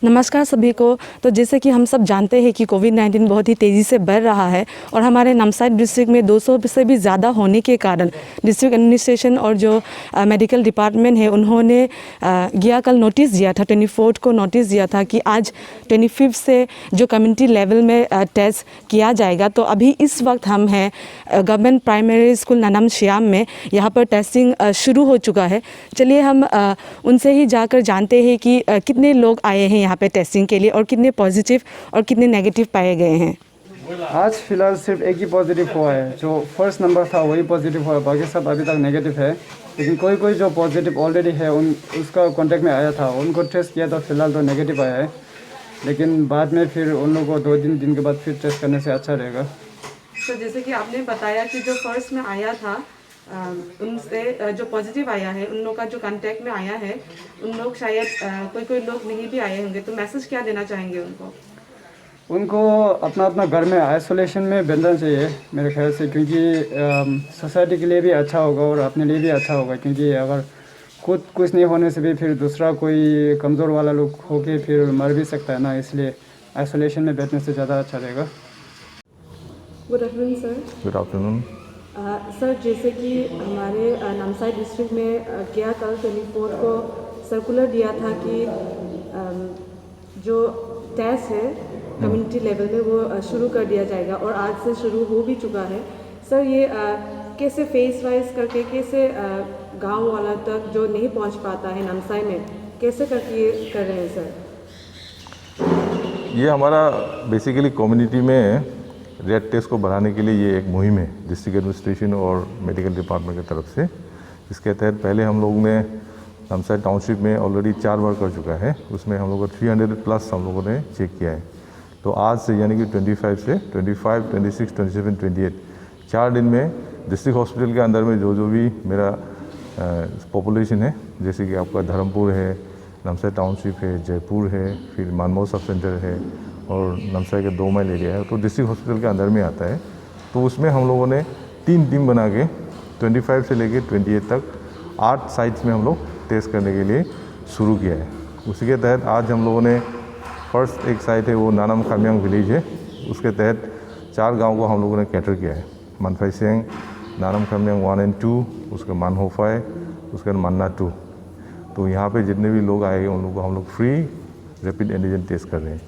नमस्कार सभी को। तो जैसे कि हम सब जानते हैं कि कोविड-19 बहुत ही तेज़ी से बढ़ रहा है और हमारे नामसाई डिस्ट्रिक्ट में 200 से भी ज़्यादा होने के कारण डिस्ट्रिक्ट एडमिनिस्ट्रेशन और जो मेडिकल डिपार्टमेंट है उन्होंने कल नोटिस दिया था, 24 को नोटिस दिया था कि आज 25 से जो कम्युनिटी लेवल में टेस्ट किया जाएगा। तो अभी इस वक्त हम हैं गवर्नमेंट प्राइमरी स्कूल नानम श्याम में, यहाँ पर टेस्टिंग शुरू हो चुका है। चलिए हम उनसे ही जाकर जानते हैं कि कितने लोग आए हैं यहाँ पे टेस्टिंग के लिए और कितने पॉजिटिव और कितने नेगेटिव पाए गए हैं। आज फिलहाल सिर्फ एक ही पॉजिटिव हुआ है, जो फर्स्ट नंबर था वही पॉजिटिव हुआ है, बाकी सब अभी तक नेगेटिव है। लेकिन कोई जो पॉजिटिव ऑलरेडी है उसका कांटेक्ट में आया था, उनको टेस्ट किया तो फिलहाल तो नेगेटिव आया है। लेकिन बाद में फिर उन लोगों को 2-3 दिन के बाद फिर टेस्ट करने से अच्छा रहेगा। तो जैसे कि आपने बताया कि जो फर्स्ट में आया था उनसे जो पॉजिटिव आया है, उन लोग का जो कांटेक्ट में आया है, उन लोग शायद कोई लोग नहीं भी आए होंगे। तो मैसेज क्या देना चाहेंगे उनको अपना अपना घर में आइसोलेशन में बैठना चाहिए मेरे ख्याल से, क्योंकि सोसाइटी के लिए भी अच्छा होगा और अपने लिए भी अच्छा होगा। क्योंकि अगर खुद कुछ नहीं होने से भी फिर दूसरा कोई कमज़ोर वाला लोग होके फिर मर भी सकता है ना, इसलिए आइसोलेशन में बैठने से ज़्यादा अच्छा रहेगा। Good afternoon sir. Good afternoon sir, जैसे कि हमारे नामसाई डिस्ट्रिक्ट में कल 24 को सर्कुलर दिया था कि जो टेस्ट है कम्युनिटी लेवल में वो शुरू कर दिया जाएगा और आज से शुरू हो भी चुका है। सर, ये कैसे फेस वाइज करके कैसे गांव वाला तक जो नहीं पहुंच पाता है नामसाई में, कैसे करके कर रहे हैं सर? ये हमारा बेसिकली कम्युनिटी में रेड टेस्ट को बढ़ाने के लिए ये एक मुहिम है डिस्ट्रिक्ट एडमिनिस्ट्रेशन और मेडिकल डिपार्टमेंट की तरफ से। इसके तहत पहले हम लोग ने नामसाई टाउनशिप में ऑलरेडी 4 बार कर चुका है, उसमें हम लोग को 300+ हम लोगों ने चेक किया है। तो आज से यानी कि 25 से 25, 26, 27, 28 4 दिन में डिस्ट्रिक्ट हॉस्पिटल के अंदर में जो भी मेरा पॉपुलेशन है, जैसे कि आपका धर्मपुर है, नामसाई टाउनशिप है, जयपुर है, फिर मानमोह सब सेंटर है और नामसाई के 2 माइल एरिया है, तो डिस्ट्रिक्ट हॉस्पिटल के अंदर में आता है। तो उसमें हम लोगों ने 3 टीम बना के 25 से लेके 28 तक 8 साइट्स में हम लोग टेस्ट करने के लिए शुरू किया है। उसी के तहत आज हम लोगों ने फर्स्ट एक साइट है वो नानम खामियांग विलेज है, उसके तहत 4 गांव को हम लोगों ने कैटर किया है, मनफाइसेंग, नानम खामियांग 1 और 2, उसके मानहोफाई, उसके मान्ना 2। तो यहाँ पे जितने भी लोग आएंगे उन लोगों को हम लोग फ्री रैपिड एंटीजन टेस्ट कर रहे हैं।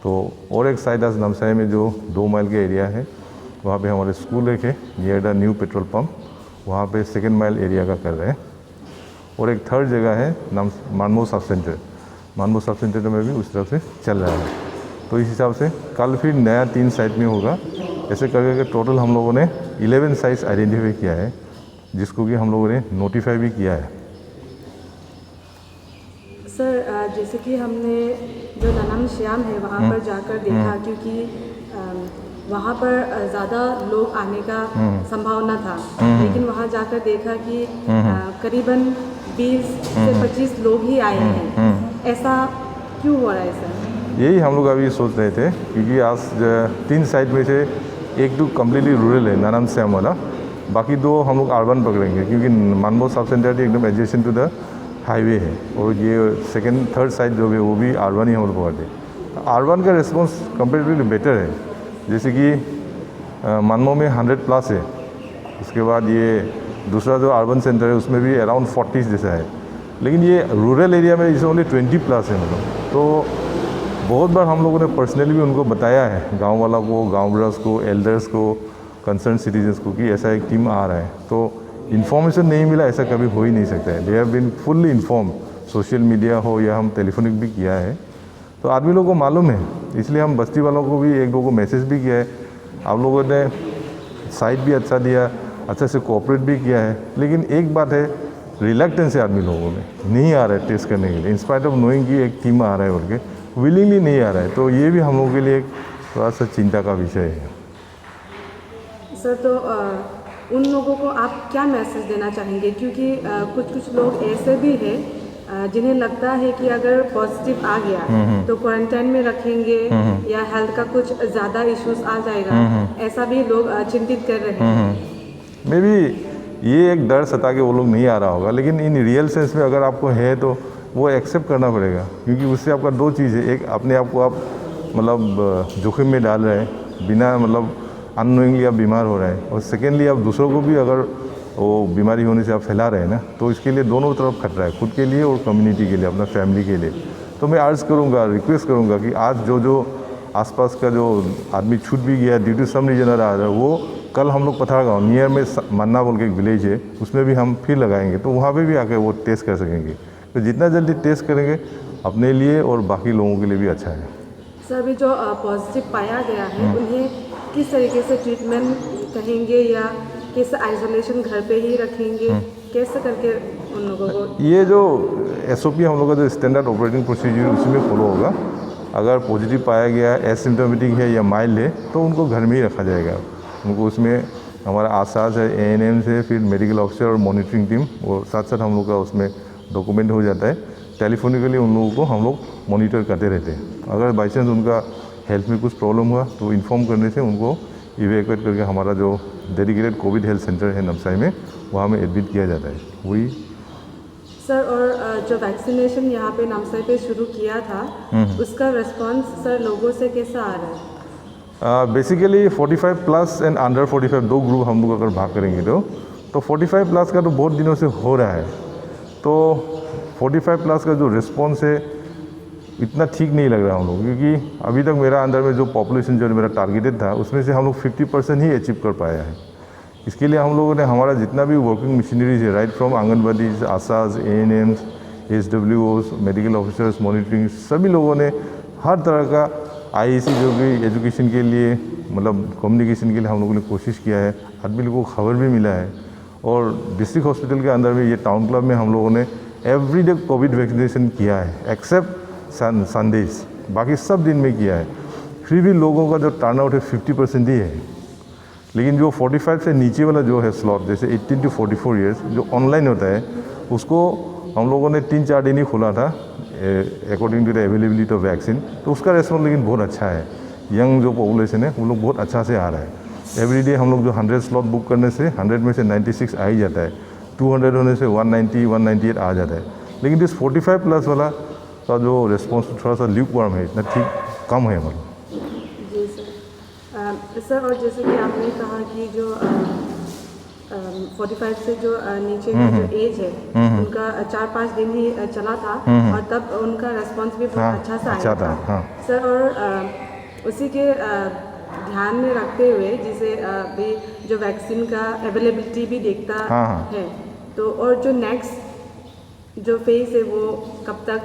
तो और एक साइड आज नामसाई में जो 2 माइल का एरिया है, वहाँ पे हमारे स्कूल एक है near the new petrol pump, वहाँ पे 2nd माइल एरिया का कर रहे हैं। और एक थर्ड जगह है मानमोह सब सेंटर, मानमोह सब सेंटर में भी उस तरफ से चल रहा है। तो इस हिसाब से कल फिर नया 3 साइट में होगा। ऐसे करके टोटल हम लोगों ने 11 साइट्स आइडेंटिफाई किया है, जिसको कि हम लोगों ने नोटिफाई भी किया है। सर, जैसे कि हमने जो नानम श्याम है वहाँ पर जाकर देखा, क्योंकि वहाँ पर ज़्यादा लोग आने का संभावना था, लेकिन वहाँ जाकर देखा कि करीबन 20 से 25 लोग ही आए हैं। ऐसा क्यों हो रहा है सर? यही हम लोग अभी सोच रहे थे, क्योंकि आज 3 साइट में से 1 तो कम्प्लीटली रूरल है नानम श्याम वाला, बाकी 2 हम लोग अर्बन पकड़ेंगे, क्योंकि मानमोह सब सेंटर एकदम एडजेसेंट टू द हाईवे है और ये 2nd, 3rd साइड जो है वो भी अर्बन ही हम लोग पकड़ते। अर्बन का रिस्पॉन्स कंपेरेटिवली बेटर है, जैसे कि मानमोह में 100+ है, उसके बाद ये दूसरा जो अर्बन सेंटर है उसमें भी अराउंड 40 जैसा है, लेकिन ये रूरल एरिया में जैसे ओनली 20+ है मतलब। तो बहुत बार हम लोगों ने पर्सनली भी उनको बताया है, गाँव वाला को, गाँव ब्रस को, एल्डर्स को, कंसर्न सिटीजन्स को, कि ऐसा एक टीम आ रहा है। तो इन्फॉर्मेशन नहीं मिला ऐसा कभी हो ही नहीं सकता है। They have been fully inform, social media हो या हम टेलीफोनिक भी किया है, तो आदमी लोगों को मालूम है। इसलिए हम बस्ती वालों को भी 1-2 को मैसेज भी किया है, आप लोगों ने साइट भी अच्छा दिया, अच्छा से कोऑपरेट भी किया है। लेकिन एक बात है, रिलैक्टेंस है आदमी लोगों में, नहीं आ रहा है टेस्ट करने के लिए, इंस्पाइट ऑफ नोइंग कि एक टीम आ रहा है बोल के, विलिंगली नहीं आ रहा है। तो ये भी हम लोगों के लिए एक थोड़ा सा चिंता का विषय है। सर, तो उन लोगों को आप क्या मैसेज देना चाहेंगे? क्योंकि कुछ लोग ऐसे भी हैं जिन्हें लगता है कि अगर पॉजिटिव आ गया तो क्वारंटाइन में रखेंगे या हेल्थ का कुछ ज़्यादा इश्यूज आ जाएगा, ऐसा भी लोग चिंतित कर रहे हैं। मे बी ये एक डर सता के वो लोग नहीं आ रहा होगा, लेकिन इन रियल सेंस में अगर आपको है तो वो एक्सेप्ट करना पड़ेगा, क्योंकि उससे आपका दो चीज़ है, एक अपने आप को आप मतलब जोखिम में डाल रहे हैं, बिना मतलब अननोइंगली आप बीमार हो रहे हैं, और सेकेंडली आप दूसरों को भी अगर वो बीमारी होने से आप फैला रहे हैं ना, तो इसके लिए दोनों तरफ खतरा है, खुद के लिए और कम्युनिटी के लिए, अपना फैमिली के लिए। तो मैं अर्ज करूँगा, रिक्वेस्ट करूँगा कि आज जो आसपास का जो आदमी छूट भी गया ड्यू टू सम रीजन आ रहा है, वो कल हम लोग पथरा गाँव नियर में मन्ना बोल के एक विलेज है, उसमें भी हम फिर लगाएंगे, तो वहाँ पे भी आके वो टेस्ट कर सकेंगे। तो जितना जल्दी टेस्ट करेंगे अपने लिए और बाकी लोगों के लिए भी अच्छा है। सर अभी जो पॉजिटिव पाया गया है उन्हें किस तरीके से ट्रीटमेंट कहेंगे या किस आइसोलेशन घर पे ही रखेंगे, कैसे करके उन लोगों को? ये जो SOP हम लोग का जो स्टैंडर्ड ऑपरेटिंग प्रोसीजर उसमें फॉलो होगा। अगर पॉजिटिव पाया गया, एसिम्टोमेटिक है या माइल्ड है, तो उनको घर में ही रखा जाएगा। उनको उसमें हमारा आसाज है, ANMs है, फिर मेडिकल ऑफिसर और मॉनिटरिंग टीम, और साथ साथ हम लोग का उसमें डॉक्यूमेंट हो जाता है। टेलीफोनिकली उन लोगों को हम लोग मॉनिटर करते रहते हैं। अगर बाई चांस उनका हेल्थ में कुछ प्रॉब्लम हुआ तो इन्फॉर्म करने से उनको इवैक्यूएट करके हमारा जो डेडिकेटेड कोविड हेल्थ सेंटर है नमसाई में, वहाँ में एडमिट किया जाता है। वही सर, और जो वैक्सीनेशन यहाँ पे नमसाई पे शुरू किया था उसका रिस्पांस सर लोगों से कैसा आ रहा है? बेसिकली 45 प्लस एंड अंडर 45 दो ग्रुप हम लोग अगर भाग करेंगे तो 45 प्लस का तो बहुत दिनों से हो रहा है। तो 45 प्लस का जो रिस्पॉन्स है इतना ठीक नहीं लग रहा हम लोग, क्योंकि अभी तक मेरा अंदर में जो पॉपुलेशन जो मेरा टारगेटेड था उसमें से हम लोग 50% ही अचीव कर पाया है। इसके लिए हम लोगों ने हमारा जितना भी वर्किंग मशीनरीज है, right from anganwadi, Asha's, ANMs, SWOs, medical officers, monitoring, सभी लोगों ने हर तरह का IEC जो भी एजुकेशन के लिए मतलब कम्युनिकेशन के लिए हम लोगों ने कोशिश किया है। आदमी लोगों को खबर भी मिला है, और डिस्ट्रिक्ट हॉस्पिटल के अंदर में ये टाउन क्लब में हम लोगों ने एवरीडे कोविड वैक्सीनेशन किया है, एक्सेप्ट संडेज, बाकी सब दिन में किया है। फिर भी लोगों का जो टर्नआउट है 50% ही है। लेकिन जो 45 से नीचे वाला जो है स्लॉट, जैसे 18 to 44 ईयर्स जो ऑनलाइन होता है, उसको हम लोगों ने 3-4 दिन ही खोला था according to the availability of vaccine. तो उसका रेस्पॉन्स लेकिन बहुत अच्छा है। यंग जो पॉपुलेशन है वो लोग बहुत अच्छा से आ रहा है। एवरीडे हम लोग जो 100 स्लॉट बुक करने से 100 में से 96 आ ही जाता है, 200 होने से 190, 198 आ जाता है। लेकिन इस 45 प्लस वाला का जो रिस्पॉन्स थोड़ा सा ल्यूक वार्म है, इतना ठीक कम है मतलब। जी सर। सर, और जैसे कि आपने कहा कि जो 45 से जो नीचे का जो एज है उनका 4-5 दिन ही चला था, और तब उनका रेस्पॉन्स भी बहुत अच्छा सा आया था। हाँ। सर, और उसी के ध्यान में रखते हुए जैसे अभी जो वैक्सीन का अवेलेबिलिटी भी देखता है, तो और जो नेक्स्ट जो फेज है वो कब तक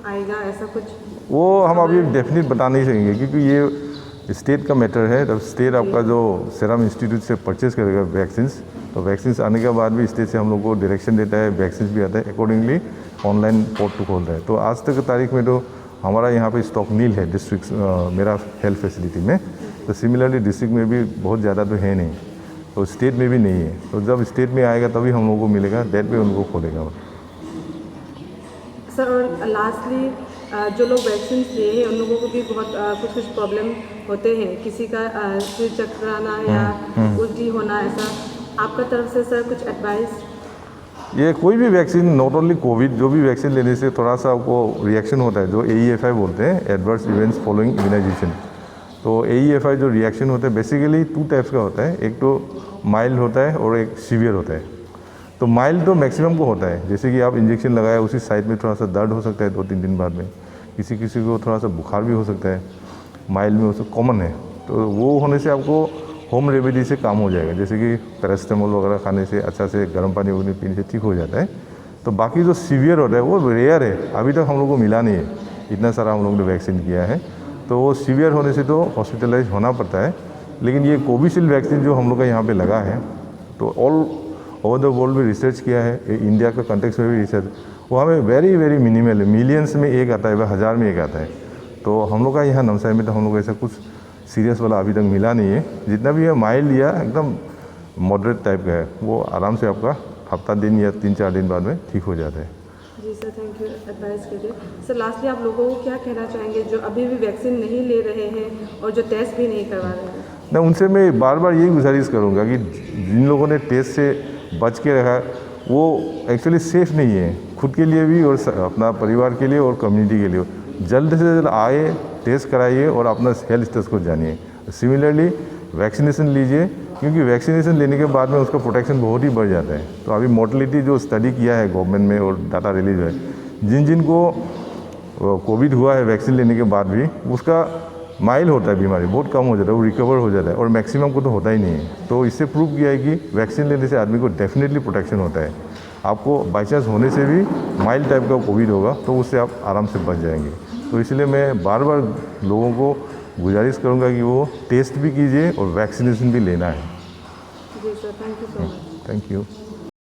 आएगा, ऐसा कुछ? वो हम अभी डेफिनेट बता नहीं सकेंगे, क्योंकि ये स्टेट का मैटर है। तब स्टेट आपका जो सीरम इंस्टीट्यूट से परचेज करेगा वैक्सीन्स, तो वैक्सीन्स आने के बाद भी स्टेट से हम लोग को डायरेक्शन देता है, वैक्सीन्स भी आता है, अकॉर्डिंगली ऑनलाइन पोर्ट टू खोलता है। तो आज तक की तारीख में तो हमारा यहाँ पे स्टॉक नील है डिस्ट्रिक्ट मेरा हेल्थ फैसिलिटी में। तो सिमिलरली डिस्ट्रिक्ट में भी बहुत ज़्यादा तो है नहीं, तो स्टेट में भी नहीं है। तो जब स्टेट में आएगा तभी हम लोगों को मिलेगा, डेट पे उनको खोलेगा। सर, और लास्टली जो लोग वैक्सीन लिए हैं उन लोगों को भी बहुत कुछ प्रॉब्लम होते हैं, किसी का सिर चकराना या उल्टी होना, ऐसा आपका तरफ से सर कुछ एडवाइस? ये कोई भी वैक्सीन, नॉट ओनली कोविड, जो भी वैक्सीन लेने से थोड़ा सा आपको रिएक्शन होता है, जो AEFI बोलते हैं, एडवर्स इवेंट्स फॉलोइंग इम्यूनाइजेशन। तो AEFI जो रिएक्शन होता है बेसिकली 2 टाइप्स का होता है, एक तो माइल्ड होता है और एक सीवियर होता है। तो माइल्ड तो मैक्सिमम को होता है, जैसे कि आप इंजेक्शन लगाया उसी साइड में थोड़ा सा दर्द हो सकता है 2-3 दिन बाद में, किसी किसी को थोड़ा सा बुखार भी हो सकता है, माइल्ड में वो सब कॉमन है। तो वो होने से आपको होम रेमेडी से काम हो जाएगा, जैसे कि पैरासिटामोल वगैरह खाने से, अच्छा से गर्म पानी वगैरह पीने से ठीक हो जाता है। तो बाकी जो सीवियर होता है वो रेयर है, अभी तक हम लोग को मिला नहीं है, इतना सारा हम लोग ने वैक्सीन किया है। तो वो सीवियर होने से तो हॉस्पिटलाइज होना पड़ता है। लेकिन ये कोविशील्ड वैक्सीन जो हम लोग का यहाँ पे लगा है, तो ऑल ओवर द वर्ल्ड में रिसर्च किया है, इंडिया का कंटेक्स्ट में भी रिसर्च, वो हमें वेरी वेरी मिनिमल है, मिलियंस में एक आता है, वह 1000 में एक आता है। तो हम लोग का यहाँ नमसाई में तो हम लोग ऐसा कुछ सीरियस वाला अभी तक मिला नहीं है। जितना भी है माइल्ड या एकदम मॉडरेट टाइप का है, वो आराम से आपका हफ्ता दिन या 3-4 दिन बाद में ठीक हो जाता है। जी सर, थैंक यू एडवाइस के लिए। सर, लास्टली आप लोगों को क्या कहना चाहेंगे जो अभी भी वैक्सीन नहीं ले रहे हैं और जो टेस्ट भी नहीं करवा रहे हैं? ना, उनसे मैं बार बार यही गुजारिश करूँगा कि जिन लोगों ने टेस्ट से बच के रखा वो एक्चुअली सेफ़ नहीं है। खुद के लिए भी और अपना परिवार के लिए और कम्युनिटी के लिए। जल्द से जल्द आए, टेस्ट कराइए और अपना हेल्थ स्टेटस को जानिए। सिमिलरली वैक्सीनेशन लीजिए, क्योंकि वैक्सीनेशन लेने के बाद में उसका प्रोटेक्शन बहुत ही बढ़ जाता है। तो अभी मोर्टेलिटी जो स्टडी किया है गवर्नमेंट में और डाटा रिलीज है, जिनको कोविड हुआ है वैक्सीन लेने के बाद भी, उसका माइल्ड होता है, बीमारी बहुत कम हो जाता है, वो रिकवर हो जाता है, और मैक्सिमम को तो होता ही नहीं है। तो इससे प्रूव किया है कि वैक्सीन लेने से आदमी को डेफिनेटली प्रोटेक्शन होता है। आपको बाई चांस होने से भी माइल्ड टाइप का कोविड होगा तो उससे आप आराम से बच जाएंगे। तो इसलिए मैं बार बार लोगों को गुजारिश करूंगा कि वो टेस्ट भी कीजिए और वैक्सीनेशन भी लेना है। जी sir, thank you so much. Thank you.